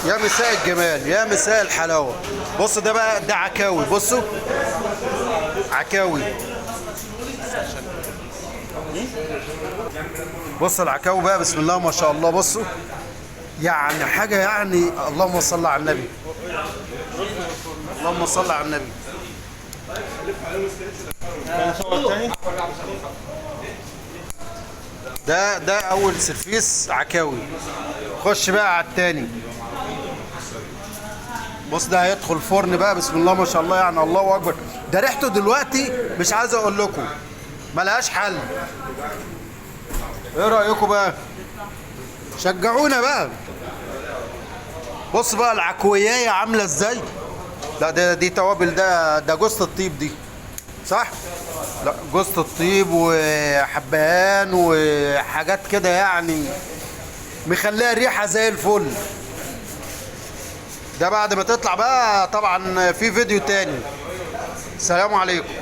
يا مساء الجمال، يا مساء الحلاوه. بص ده بقى، ده عكاوي. بصوا عكاوي. بص العكاوي بقى، بسم الله ما شاء الله. بصوا يعني حاجه، يعني اللهم صل على النبي، اللهم صل على النبي. ده اول سرفيس عكاوي. خش بقى على التاني. بص ده هيدخل فرن بقى، بسم الله ما شاء الله، يعني الله اكبر. ده ريحته دلوقتي مش عايز اقول لكم، ملهاش حل. ايه رايكم بقى؟ شجعونا بقى. بص بقى العكويايه عامله ازاي. لا دي توابل، ده جوزة الطيب دي، صح؟ لا جوزة الطيب وحبهان وحاجات كده، يعني مخليها ريحه زي الفل. ده بعد ما تطلع بقى طبعا في فيديو تاني. السلام عليكم.